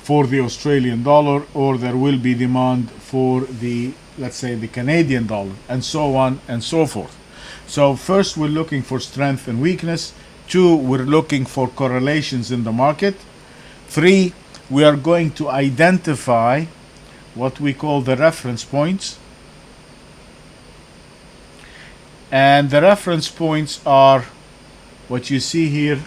for the Australian dollar, or there will be demand for the, let's say, the Canadian dollar, and so on and so forth. So first, we're looking for strength and weakness. 2, we're looking for correlations in the market. 3, we are going to identify what we call the reference points. And the reference points are what you see here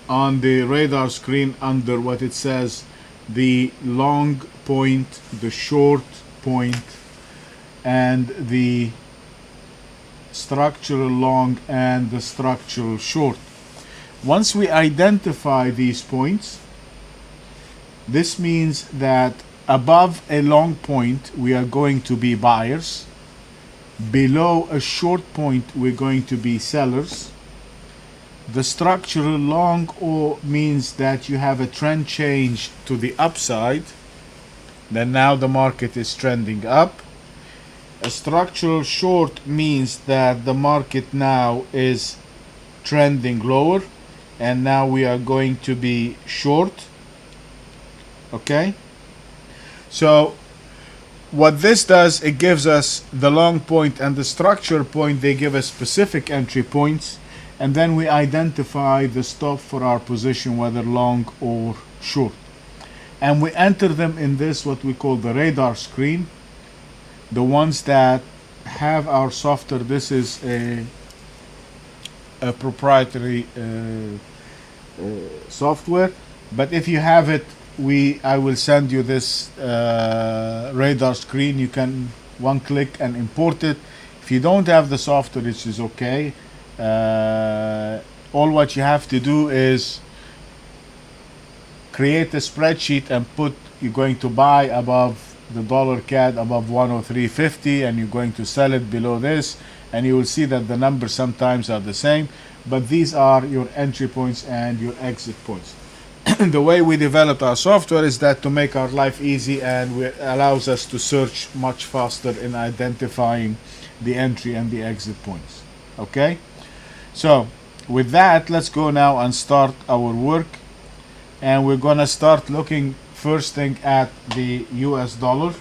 on the radar screen under what it says the long point, the short point, and the structural long and the structural short. Once we identify these points, this means that above a long point we are going to be buyers, below a short point we're going to be sellers. The structural long means that you have a trend change to the upside, then now the market is trending up. A structural short means that the market now is trending lower, and now we are going to be short. Okay, so what this does, it gives us the long point and the structure point. They give us specific entry points, and then we identify the stop for our position, whether long or short, and we enter them in this what we call the radar screen. The ones that have our software, this is a proprietary software, but if you have it, I will send you this radar screen. You can one click and import it. If you don't have the software, it is okay. All what you have to do is create a spreadsheet and put you're going to buy above the dollar CAD above 103.50, and you're going to sell it below this, and you will see that the numbers sometimes are the same, but these are your entry points and your exit points. The way we developed our software is that to make our life easy, and it allows us to search much faster in identifying the entry and the exit points. Okay, so with that, let's go now and start our work, and we're gonna start looking first thing at the US dollar,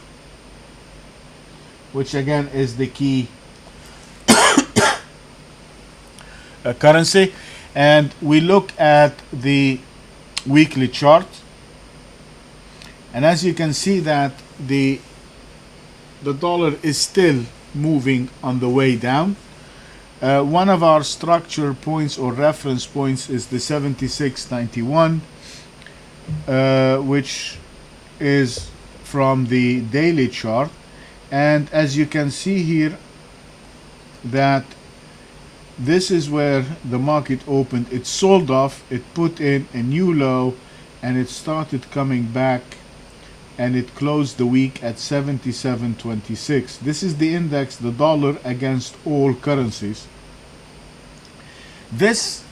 which again is the key currency, and we look at the weekly chart, and as you can see that the dollar is still moving on the way down. One of our structure points or reference points is the 76.91, which is from the daily chart, and as you can see here that this is where the market opened. It sold off, it put in a new low, and it started coming back, and it closed the week at 77.26. This is the index, the dollar against all currencies. This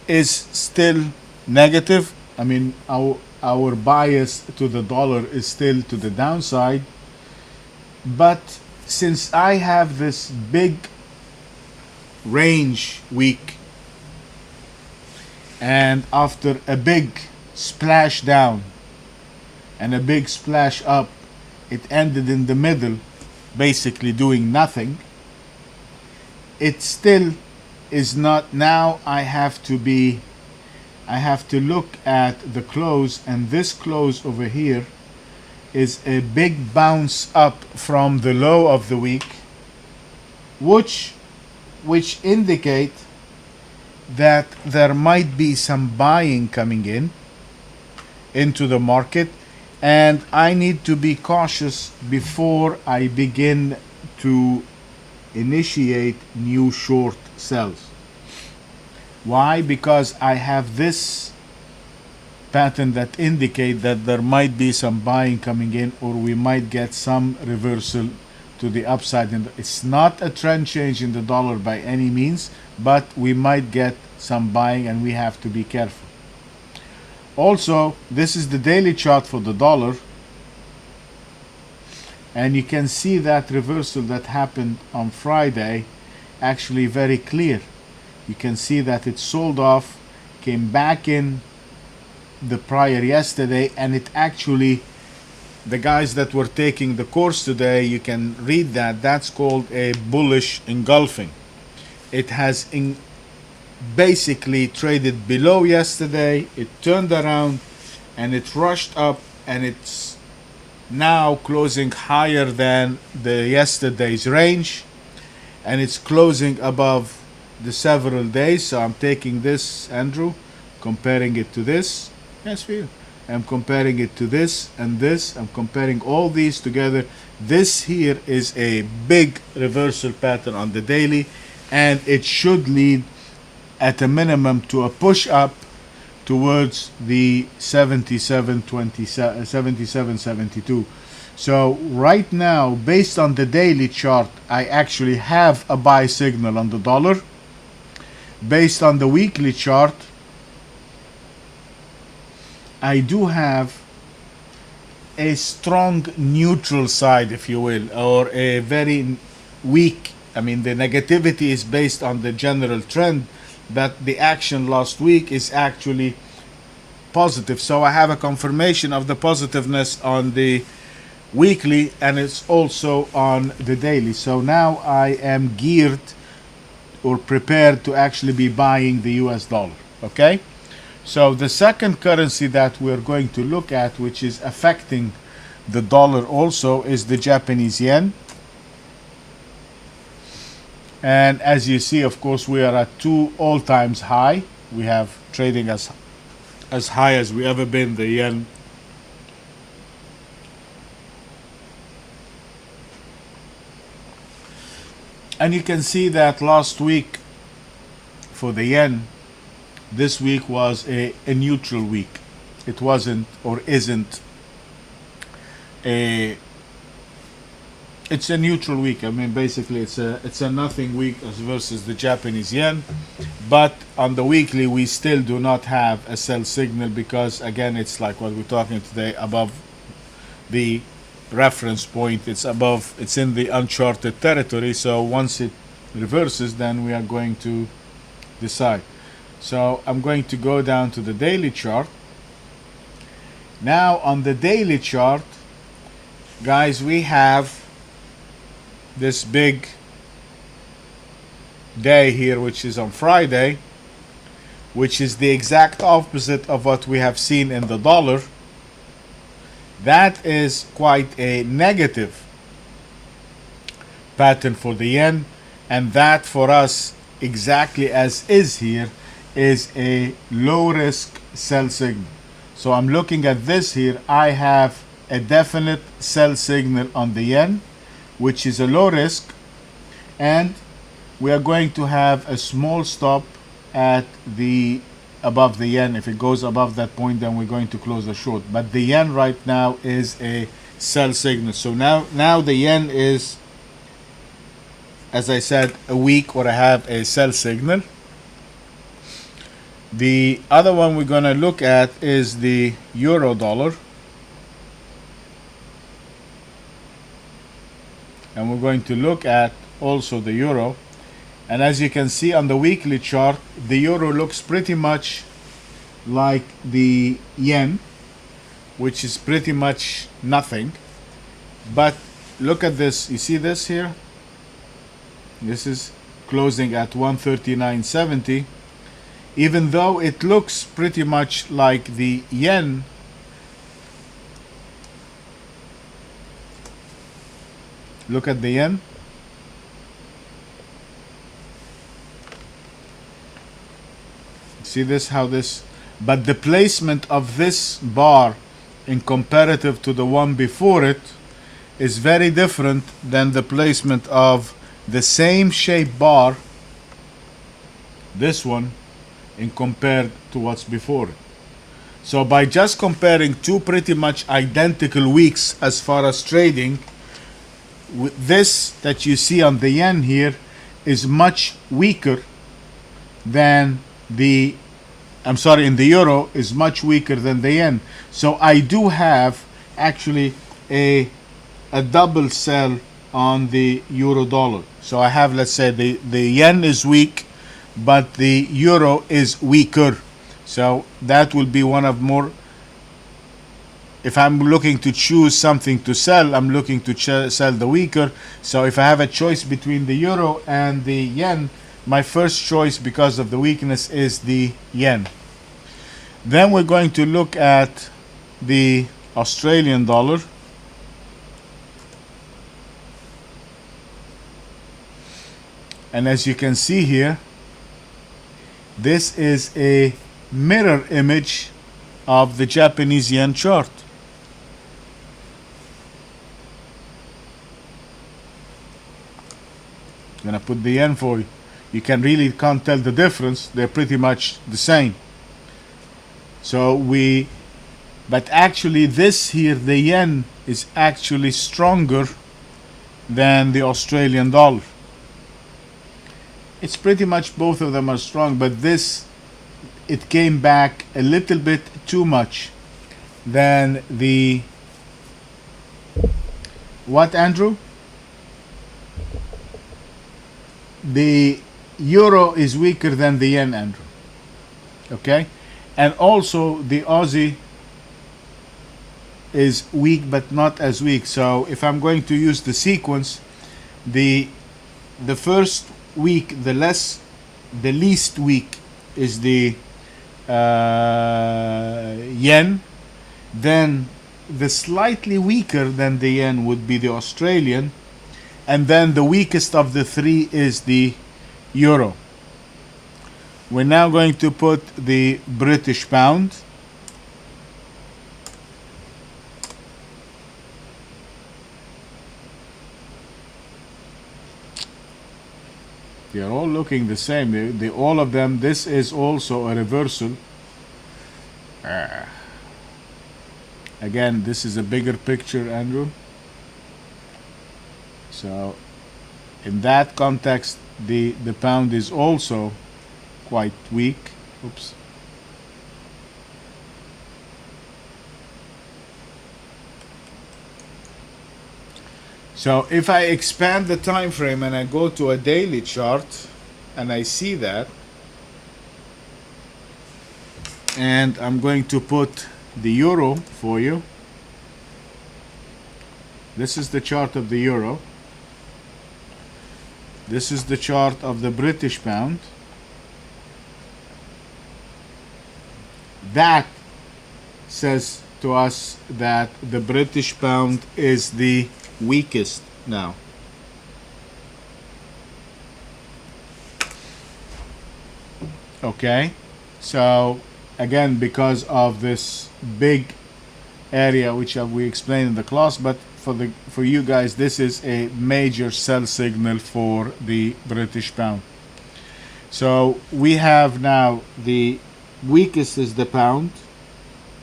is still negative. I mean, our bias to the dollar is still to the downside, but since I have this big range week, and after a big splash down and a big splash up, it ended in the middle basically doing nothing. It still is not. Now I have to look at the close, and this close over here is a big bounce up from the low of the week, which indicate that there might be some buying coming into the market, and I need to be cautious before I begin to initiate new short sells. Why? Because I have this pattern that indicate that there might be some buying coming in, or we might get some reversal to the upside. And it's not a trend change in the dollar by any means, but we might get some buying, and we have to be careful. Also, this is the daily chart for the dollar, and you can see that reversal that happened on Friday actually very clear. You can see that it sold off, came back in the prior yesterday, and it actually, the guys that were taking the course today, you can read that. That's called a bullish engulfing. It has basically traded below yesterday. It turned around and it rushed up, and it's now closing higher than the yesterday's range, and it's closing above the several days. So I'm taking this, Andrew, comparing it to this. Yes, for you. I'm comparing it to this and this. I'm comparing all these together. This here is a big reversal pattern on the daily, and it should lead at a minimum to a push up towards the 77.72. So right now, based on the daily chart, I actually have a buy signal on the dollar. Based on the weekly chart, I do have a strong neutral side, if you will, or a very weak. I mean, the negativity is based on the general trend, but the action last week is actually positive. So I have a confirmation of the positiveness on the weekly, and it's also on the daily. So now I am geared or prepared to actually be buying the US dollar. Okay? So the second currency that we're going to look at, which is affecting the dollar also, is the Japanese yen. And as you see, of course, we are at 2 all-time high. We have trading as high as we ever been, the yen. And you can see that last week for the yen, this week was a neutral week. It wasn't or isn't a, it's a neutral week. I mean, basically it's a nothing week as versus the Japanese yen. But on the weekly, we still do not have a sell signal, because again, it's like what we're talking today, above the reference point. It's above, it's in the uncharted territory. So once it reverses, then we are going to decide. So I'm going to go down to the daily chart. Now on the daily chart, guys, we have this big day here, which is on Friday, which is the exact opposite of what we have seen in the dollar. That is quite a negative pattern for the yen, and that for us, exactly as is here, is a low risk sell signal. So I'm looking at this here. I have a definite sell signal on the yen, which is a low risk, and we are going to have a small stop at the above the yen. If it goes above that point, then we're going to close the short. But the yen right now is a sell signal. So now the yen is, as I said, a weak, or I have a sell signal. The other one we're going to look at is the euro dollar, and we're going to look at also the euro. And as you can see on the weekly chart, the euro looks pretty much like the yen, which is pretty much nothing. But look at this. You see this here? This is closing at 139.70. Even though it looks pretty much like the yen, look at the yen. See this, how this, but the placement of this bar in comparative to the one before it is very different than the placement of the same shape bar, this one, in compared to what's before it. So by just comparing two pretty much identical weeks as far as trading, with this that you see on the yen here is much weaker than the, I'm sorry, in the euro is much weaker than the yen. So I do have actually a double sell on the euro dollar. So I have, let's say, the yen is weak, but the euro is weaker. So that will be one of more. If I'm looking to choose something to sell, I'm looking to sell the weaker. So if I have a choice between the euro and the yen, my first choice because of the weakness is the yen. Then we're going to look at the Australian dollar. And as you can see here, this is a mirror image of the Japanese yen chart. I'm gonna put the yen for you. You can't tell the difference. They're pretty much the same. But actually this here, the yen is actually stronger than the Australian dollar. It's pretty much both of them are strong, but it came back a little bit too much than the, what, Andrew? The euro is weaker than the yen, Andrew. Okay? And also the Aussie is weak but not as weak. So if I'm going to use the sequence, the first weak, the least weak is the yen. Then the slightly weaker than the yen would be the Australian, and then the weakest of the three is the euro. We're now going to put the British pound. They are all looking the same. All of them. This is also a reversal. Again, this is a bigger picture, Andrew. So, in that context, the pound is also quite weak. Oops. So if I expand the time frame and I go to a daily chart and I see that, and I'm going to put the euro for you. This is the chart of the euro. This is the chart of the British pound. That says to us that the British pound is the weakest now. Okay, so again, because of this big area which we explained in the class, but for you guys, this is a major sell signal for the British pound. So we have now the weakest is the pound,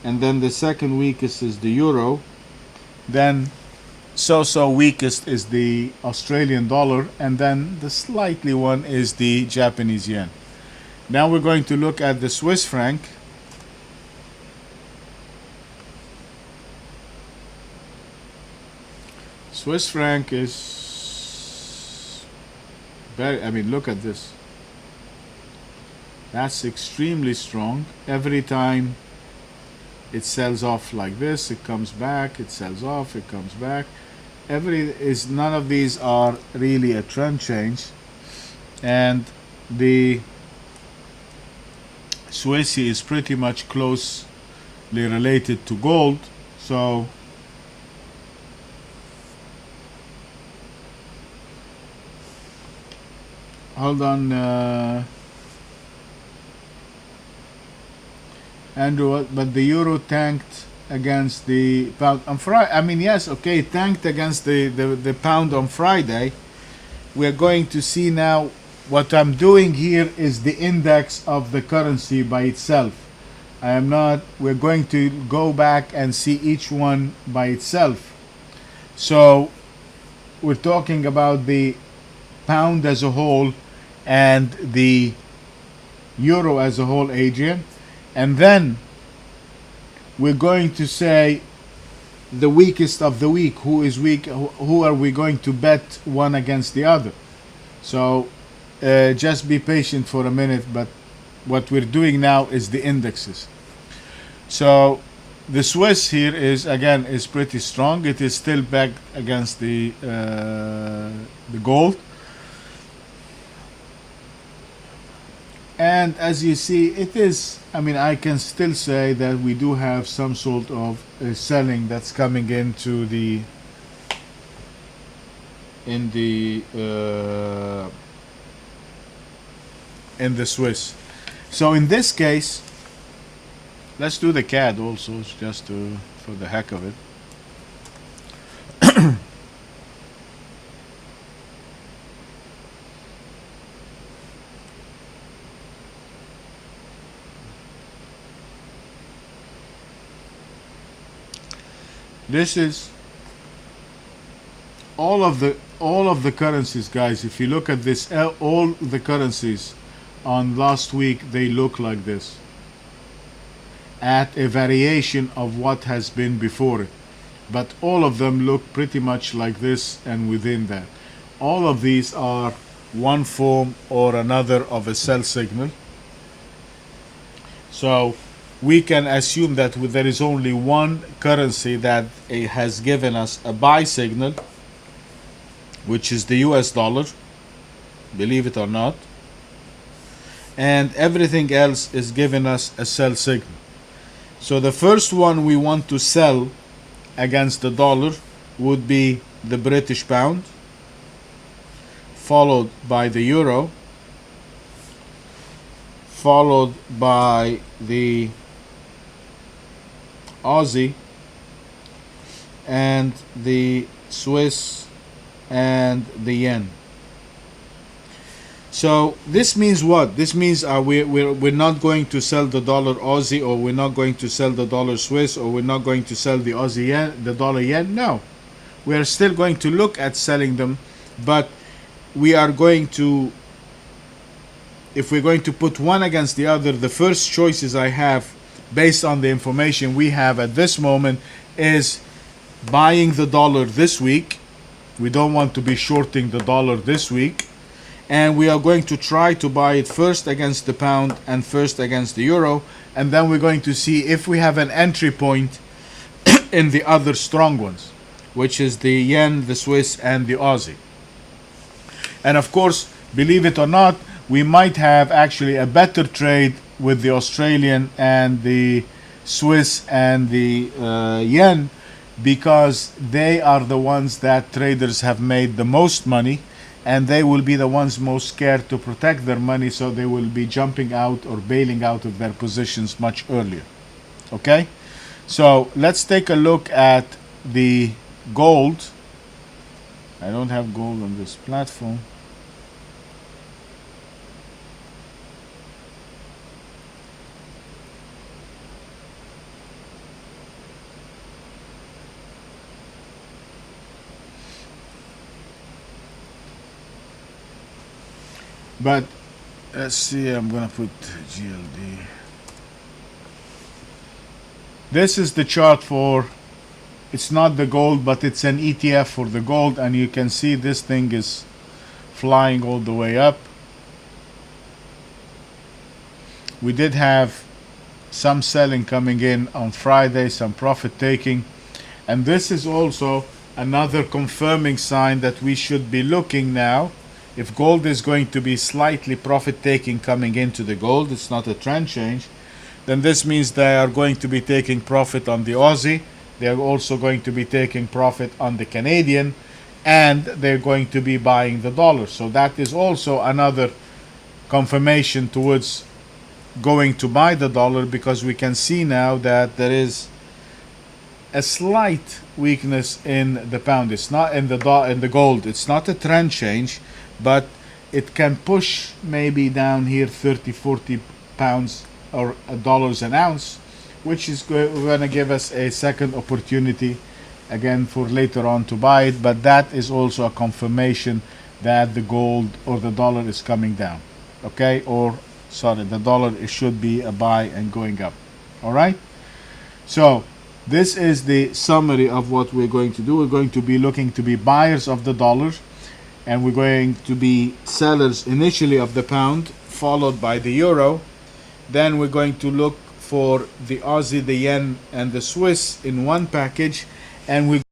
and then the second weakest is the euro, then so weakest is the Australian dollar, and then the slightly one is the Japanese yen. Now we're going to look at the Swiss franc. Swiss franc is very, look at this. That's extremely strong. Every time it sells off like this, it comes back, it sells off, it comes back. None of these are really a trend change. And the Swissie is pretty much closely related to gold. So hold on, Andrew, but the euro tanked against the pound on Friday. Yes, okay, tanked against the pound on Friday. We're going to see now, what I'm doing here is the index of the currency by itself. We're going to go back and see each one by itself. So we're talking about the pound as a whole and the euro as a whole, Adrian. And then we're going to say the weakest of the weak. Who is weak? Who are we going to bet one against the other? So just be patient for a minute, but what we're doing now is the indexes. So the Swiss here is pretty strong. It is still backed against the gold, and as you see, it is. I mean, I can still say that we do have some sort of selling that's coming into the in the Swiss. So in this case, let's do the CAD also, just for the heck of it. This is all of the currencies, guys. If you look at this, all the currencies on last week, they look like this, at a variation of what has been before it, but all of them look pretty much like this. And within that, all of these are one form or another of a sell signal. So we can assume that there is only one currency that has given us a buy signal, which is the US dollar, believe it or not, and everything else is giving us a sell signal. So the first one we want to sell against the dollar would be the British pound, followed by the euro, followed by the Aussie, and the Swiss, and the yen. So this means what? This means we're not going to sell the dollar Aussie, or we're not going to sell the dollar Swiss, or we're not going to sell the Aussie yen, the dollar yen. No, we are still going to look at selling them, but we are going to, if we're going to put one against the other, the first choices I have, based on the information we have at this moment, is buying the dollar this week. We don't want to be shorting the dollar this week, and we are going to try to buy it first against the pound and first against the euro, and then we're going to see if we have an entry point in the other strong ones, which is the yen, the Swiss, and the Aussie. And of course, believe it or not, we might have actually a better trade with the Australian and the Swiss and the yen, because they are the ones that traders have made the most money, and they will be the ones most scared to protect their money, so they will be jumping out or bailing out of their positions much earlier. Okay, so let's take a look at the gold. I don't have gold on this platform. But let's see, I'm gonna put GLD. This is the chart for, it's not the gold, but it's an ETF for the gold, and you can see this thing is flying all the way up. We did have some selling coming in on Friday, some profit taking, and this is also another confirming sign that we should be looking now. If gold is going to be slightly profit taking coming into the gold, it's not a trend change, then this means they are going to be taking profit on the Aussie, they are also going to be taking profit on the Canadian, and they're going to be buying the dollar. So that is also another confirmation towards going to buy the dollar, because we can see now that there is a slight weakness in the pound. It's not in the gold. It's not a trend change, but it can push maybe down here 30-40 pounds or dollars an ounce, which is going to give us a second opportunity again for later on to buy it. But that is also a confirmation that the gold or the dollar is coming down. Okay, or sorry, the dollar, it should be a buy and going up. All right, so this is the summary of what we're going to do. We're going to be looking to be buyers of the dollar. and we're going to be sellers initially of the pound, followed by the euro. Then we're going to look for the Aussie, the yen, and the Swiss in one package, and we